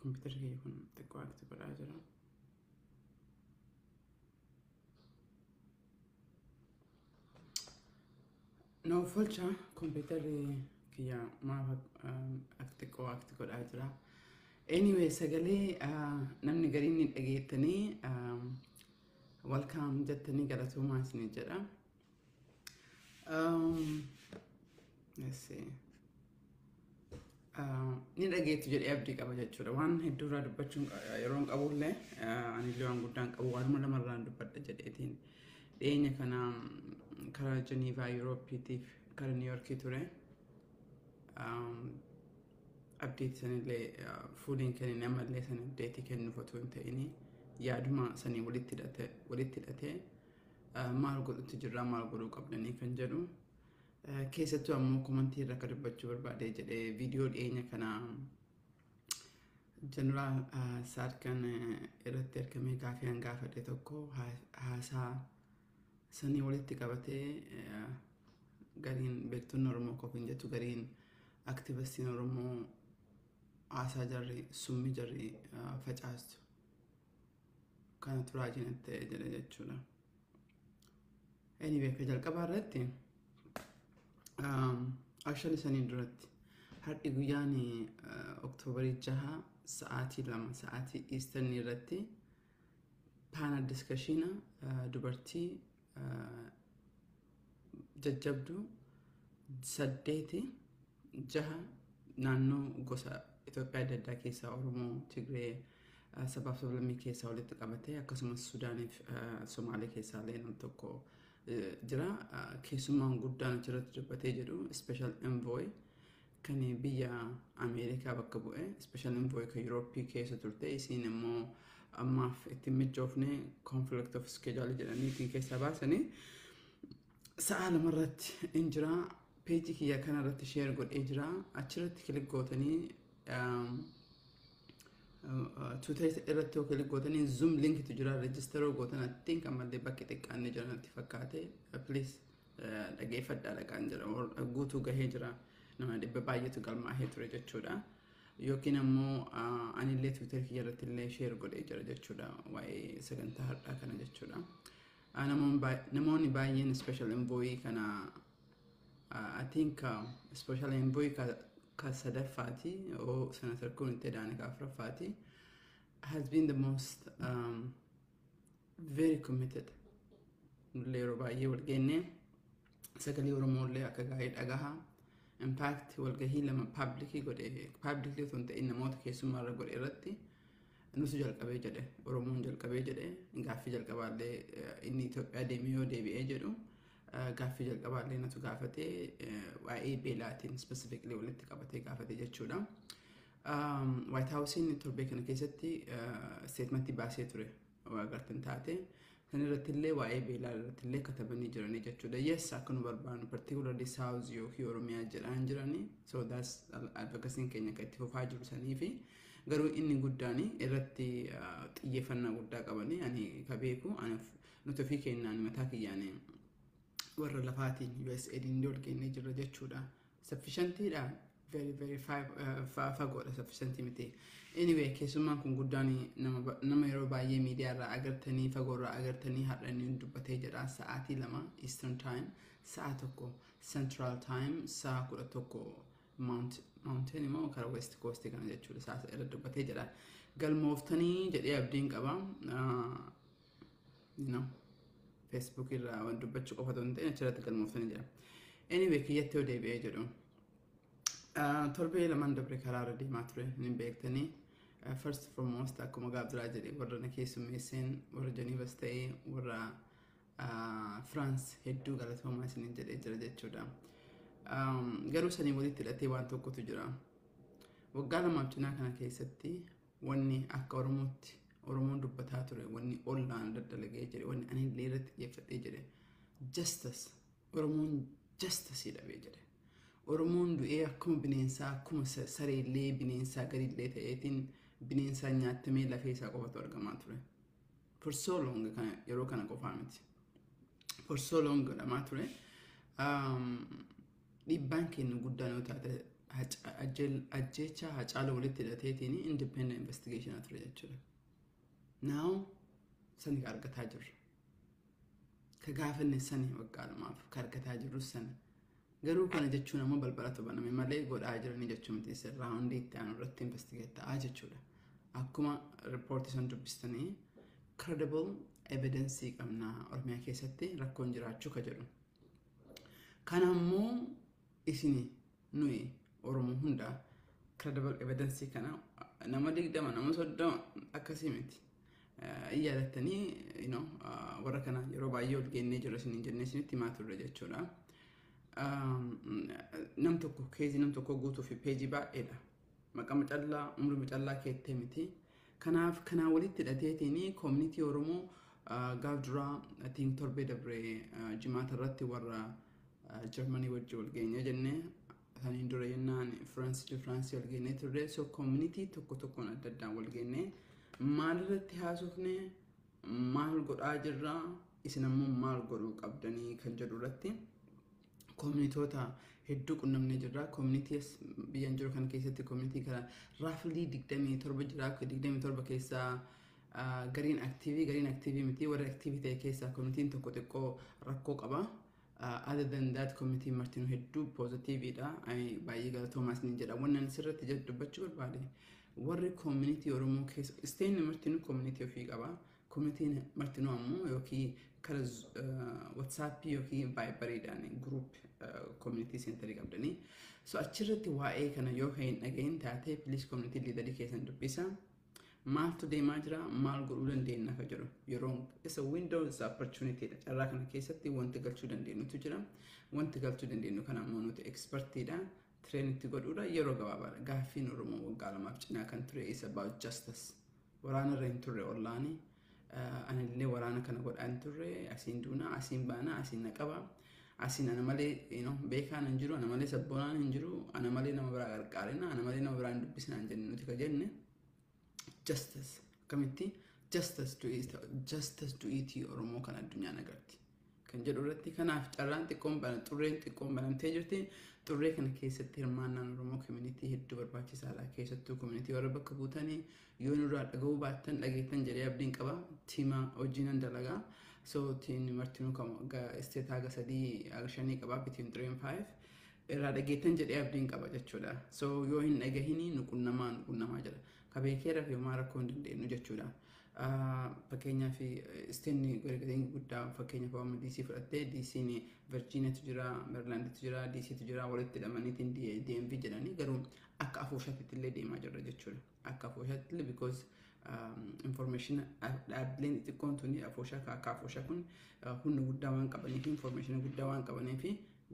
computer kiyya kun xiqqoo akti godhaa jira. No folcha computer kiyya maaf xiqqoo akti godhaa jira. Anyway, sagalee namni gariin ni dhageettanii welcome jettanii galatoomaa isin jedha. Let's see. Ni dhageettu jedhee abdii qaba jechuudha. Waan hedduurraa dubbachuun yeroon qabullee anillee waan guddaan qabu waanuma lamarraan dubbadha jedheetiin dhiyeenya kana karaa Geneva Europeetiif karaa New Yorkii ture. Update sanillee fuuliin kennin ammallee san update kennuuf otoo hin ta'ini yaaduma sanii walitti hidhatee maal godhutti jirra maal godhuu qabdanii kan jedhu keessattuu ammoo komantii irra akka dubbachuu barbaade jedhee viidiyoo dhiyeenya kana Jeneraal Saadkan irratti argamee gaafii gaafadhe tokko haasaa sanii walitti qabatee gariin beektonni Oromoo kofiin jettu gariin aktivistiin Oromoo haasaa jarri summii jarri facaastu kana turaa jinatti jedhe jechuudha. Anyway, ka jalqabaa irratti actually sanii duratti har'i guyyaan Oktoobarii 6 sa'aatii 2 sa'aatii Eastern irratti panel discussion dubartii jajjabduu 8 6 naannoo gosa Itoophiyaa adda addaa keessaa Oromoo, Tigree, sabaaf sablammii keessaa walitti qabatee akkasumas Sudaaniif Somaalee keessaa illee nam tokko jira. Keessummaan guddaan achirratti dubbatee jedhu special envoy kan biyya Ameerikaa bakka bu'e special envoy kan Yurooppii keessa turte isiin immoo ammaaf itti mijoofne conflict of schedule jedhaniitiin keessaa baasanii sa'a lamarratti hin jira. Page kiyya kanarratti share godhee jira. Achirratti kilik gootanii Twitter irratti yoo kilik gootanii Zoom link tu jira register gootan attiin kan mallee bakki xiqqaanne jiranatti fakkaate please dhageeffadhaa dhaqaan jira guutuu gahee jira nama dhibba baay'eetu galmaahee ture jechuudha. Yookiin ammoo anillee Twitter kiyya irratti illee share godhee jira jechuudha waa'ee sagantaa har'aa kana jechuudha. Namoonni baay'een special envoy kana I think special envoy ka Sadafati or Senator Kunte Danica Frafati has been the most very committed. Lero ba ye walgenne sakali Oromo le akagai agaha. In fact walgahi lama publicly thonte in namoota keessummaa irra godhe irratti nusu jalqabee jedhe Oromoon jalqabee jedhe gaaffii jalqabaallee inni Itoophiyaa deemee yoo deebi'ee jedhu gaaffii jalqabaallee natu gaafatee waa'ee beelaatiin specifically walitti qabatee gaafatee jechuudha. White House-in torbee kana keessatti statementii baasee ture agartan taate kan irratti illee waa'ee beelaa irratti illee katabanii jiranii jechuudha. Yes akka nu barbaannu particularly South yookiin Oromiyaa jedhaan jiranii so that's advocacy keenya kan itti fufaa jiru sanii fi garuu inni guddaan irratti xiyyeeffannaa guddaa qabanii ani ka beeku nuti ofii kennaan mataa kiyyaanii warra lafaatiin USAID inni ol kennee jira jechuudha. Sufficientidha very fagoodha sufficient miti. Anyway keessummaan kun guddaan nama yeroo baay'ee miidiyaa irraa agartanii fagoorraa agartanii hadhanii dubbatee jedha sa'aatii 2 Eastern time sa'a 1 Central time sa'a 11 mountain immoo karaa West Coast kana jechuudha sa'a irra dubbatee jedha. Galmooftanii jedhee abdiin qaba. Facebook irraa waan dubbachuu qofa ta'uu hin ta'in achirratti galmooftanii jira. Anyway kiyyatti yoo deebi'ee jedhu torbee lamaan dabre karaa irra deemaa ture hin beektanii first foremost akkuma gaabdiraa jedhee warra na keessummeesseen warra Genevas ta'ee warra France hedduu galatoomaa isiniin jedhee jira jechuudha. Garuu sanii walitti hidhatee waan tokkotu jira. Waggaa lamaaf cinaa kana keessatti wanni akka Oromootti Oromoon dubbataa ture wanni ollaan daddalagee jedhe wanni ani illee irratti xiyyeeffadhee jedhe justice Oromoon justice dhabee jedhe Oromoon du'ee akkuma bineensaa akkuma sareellee bineensaa gadiillee ta'eetiin bineensaa nyaattamee lafee isaa qofatu argamaa ture for so long kana yeroo kana qofaa miti for so long godhamaa ture dhiibbaan keenya guddaan yoo taate ajjecha Hacaaluu walitti hidhateetiin independent investigation ture jechuudha. Now sani argataa jirra. Ka gaafanne sani waggaa lamaaf ka argataa jirru sana. Garuu kana jechuun ammoo balbalatu baname malee godhaa jiranii jechuun miti sirraa hundi itti aanu irratti investigate ta'aa jechuudha. Akkuma riippoortii san dubbistanii credible evidence qabna Oromiyaa keessatti rakkoon jiraachuu ka jedhu. Kana ammoo isini nuyi Oromoo hunda credible evidence kana nama 20 nama 30 akkasii miti. Iyyaalattanii warra kana yeroo baay'ee ol geennee jira isin jennee isinitti himaa turre jechuudha. Nam tokko guutuu fi peejii baay'eedha. Maqaa callaa umrii callaa keettee miti. Kanaaf kanaa walitti hidhateetiin community Oromoo gaaf duraa atiin torbee dabree jimaata irratti warra Germany wajji wal geenye jennee saniin dura yennaan France wal geenye turre. So community tokkoon adda addaan wal geenye maal irratti haasofne maal godhaa jirra isin ammoo maal godhuu qabdanii kan jedhu irratti communitoota hedduu qunnamnee jirra. Communities biyyan jiru kan keessatti community kana roughly 27 jira. 27 keessaa gariin active miti warra active ta'e keessaa community tokko xiqqoo rakkoo qaba. Other than that community martinu hedduu positive dha. Baay'ee galatoomaa isin jedha. Wannan sirratti dubbachuu barbaade warri community Oromoo keessa isteen martinu community ofii qaba. Community martinu ammoo yookiin kara WhatsApp yookiin Viber dhaan group community center qabdanii. So achirratti waa'ee kana yoo hin dhagahin taate please community leader keessan dubbisa. Maaltu deemaa jira maal godhuu dandeenya ka jedhu yeroo isa windows opportunity dha. Carraa kana keessatti wanti galchuu dandeenyutu jira. Wanti galchuu dandeenyu kana ammoo nuti expertidha. Train itti godhuudha yeroo gabaabaadha. Gaaffiin Oromoo waggaa lamaaf cinaa kan ture is about justice. Waraana irra hin turre ollaani. Anillee waraana kana godhaan turre asiin duuna asiin baana asiin naqaba. Asiin ana malee beekaan hin jiru ana malee sabboonaan hin jiru ana malee nama biraa gargaarina ana malee nama biraa hin dubbisnaan jenne nuti ka jenne. Justice kamitti justice to eat Oromoo kan addunyaan agarti kan jedhu irratti kanaaf carraan xiqqoon xurreen xiqqoon banamtee jirti. Xurree kana keessatti hirmaannaan Oromoo community hedduu barbaachisaadha. Keessattuu community warra bakka buutanii yoo nurraa dhagahuu baattan dhageettan jedhee abdiin qaba. Tiima hojiinan dalagaa. So tiin martinuu state haga 3-5 qaba between 3 and 5 irraa dhageettan jedhee abdiin qaba jechuudha. So yoo hin dhagahini nuqunnamaa jira. Kabeekeera fi maara rakkoo hin dandeenyu jechuudha. Fakkeenyaaf isteenni gargaarsa guddaa fakkeenyaaf waan DC fudhattee DC'n Virginiatu jira, Marylandtu jira, DCtu jira walitti hidhamaniitiin DMV jedhanii garuu akka afooshaatti illee deemaa jirra jechuudha. Akka afooshaatti illee because information dhaabbileen xixiqqoon tuni afooshaa akka afooshaa kun humna guddaa waan qabaniif information guddaa waan qabaniif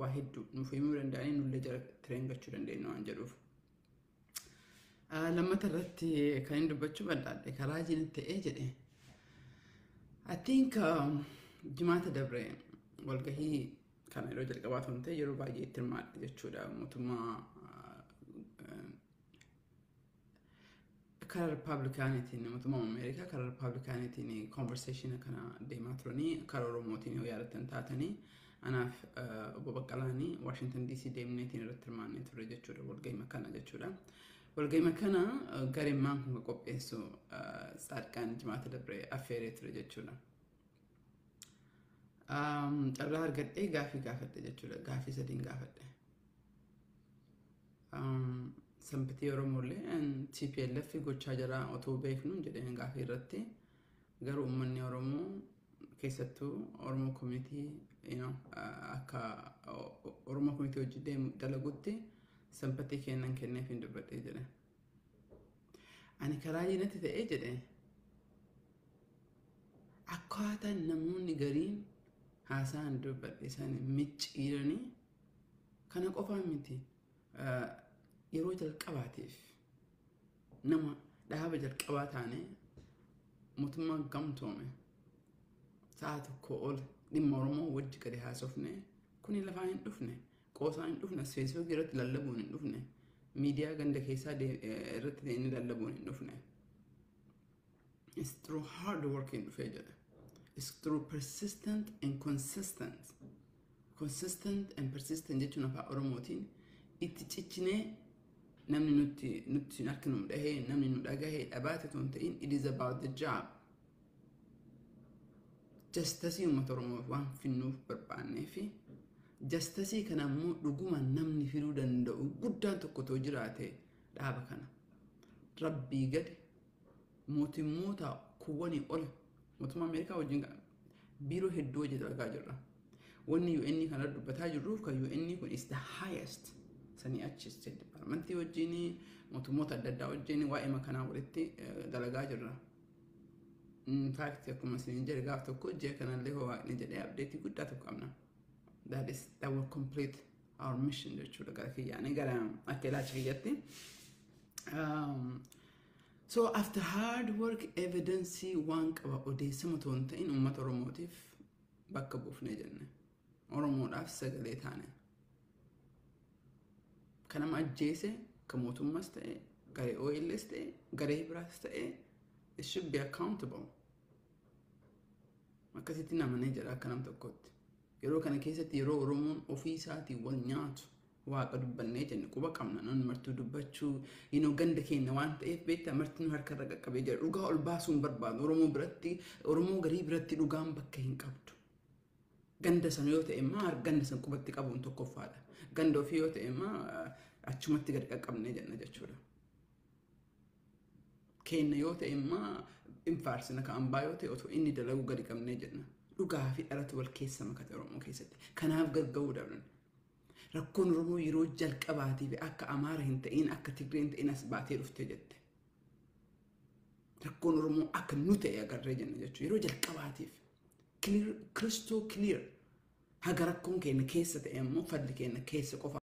waa hedduu nuuf himuu danda'anii nullee jara tireen gachuu dandeenya waan jedhuuf. Lammata irratti kan hin dubbachuu barbaadde karaa jiin ta'ee jedhe. I think jimaata dabre walgahii kana yeroo jalqabaa ta'e yeroo baay'ee itti hirmaadhe jechuudha. Mootummaa karaa Ripaabilikaaniitiin mootummaa Ameerikaa karaa Ripaabilikaaniitiin conversation kana deemaa turanii karaa Oromootiin yoo yaadattan taatanii anaaf obbo Baqqalaanii Washington DC deemneetiin irratti hirmaannee ture jechuudha walgahii kana jechuudha. Walgahii kana gareemmaan kun qopheessu Saadqaan jimaata dabre affeeree ture jechuudha. Carraa argadhee gaaffii gaafadhe jechuudha. Gaaffii sadiin gaafadhe. Sanbatii Oromoolee TPLF gochaa jira otoo beeknu jedheen gaaffii irratti garuu uummanni Oromoo keessattuu Oromoo community akka Oromoo community hojii deemu dalagutti Sanbatii kennan kenneef hin dubbadhee jedhe. Ani karaa jiinatti ta'ee jedhe. Akkaataan namoonni gariin haasaan dubbadhe isaan micciiranii kana qofaa miti. Yeroo jalqabaatiif nama dhaaba jalqabaa taane mootummaan gamtoome sa'a tokko ol dhimma Oromoo wajji gadi haasofne kuni lafaa hin dhufne. Qoosaan hin dhufne Facebook irratti lallabuun hin dhufne miidiyaa ganda keessaa irratti ta'anii lallabuun hin dhufne. It's through hard working dhufee jedha. It's through persistent and consistent. Consistent and persistent jechuun afaan Oromootiin itti ciccinee namni nutti harki nu dhahee namni nu dhagahee dhabaate ton ta'in it is about the job. Jastasii uummata Oromoo waan finnuuf barbaannee fi jastasii kana immoo dhuguma namni fiduu danda'u guddaan tokko too jiraate dhaaba kana. Rabbii gadi mootummoota kuwwanii ol mootummaa Ameerikaa wajjin biiroo hedduu hojjetu argaa jirra. Wanni UN kana dubbataa jirruuf kan UN kun is the highest sanii achi State Department wajjin mootummoota adda addaa wajjin waa'ee makanaa walitti dalagaa jirra. In fact, akkuma isin jedhe gaaf tokko jee kanallee hoo waaqni jedhee update guddaa tokko qabna. That will complete our mission jechuudha gara kiyyaanii gara akka ilaalcha kiyyatti. So after hard work evidence waan qaba odeessama toon ta'in uummata Oromootiif bakka buufnee jenne. Oromoodhaaf sagalee taane. Kanama ajjeese kan mootummaas ta'e garee OLS ta'e garee biraas ta'e it should be accountable. Akkasitti namanee jedha akka nam tokkotti. Yeroo kana keessatti yeroo Oromoon ofii isaatii wal nyaatu waaqa dubbannee jenne quba qabna namni martuu dubbachuu ganda keenya waan ta'eef beektaa marti nu harkarra qaqqabee jira. Dhugaa ol baasuun barbaadu Oromoo garii biratti dhugaan bakka hin qabdu. Ganda san yoo ta'e immoo ganda san qubatti qabuun tokkoffaadha. Ganda ofii yoo ta'e immoo achumatti gadi qaqqabnee jenna jechuudha. Keenya yoo ta'e immoo infaarsina kan ambaa yoo ta'e otoo inni dalagu gadi qabnee jenna. Dhugaa fi dhalatu wal keessa makate Oromoo keessatti. Kanaaf gargaaruu dabran. Rakkoon Oromoo yeroo jalqabaatiif akka Amaara hin ta'in akka Tigree hin ta'in as baatee dhuftee jette. Rakkoon Oromoo akka nu ta'e agarree jenna jechuudha. Yeroo jalqabaatiif crystal clear haga rakkoon keenya keessa ta'e immoo falli keenya keessa qofa.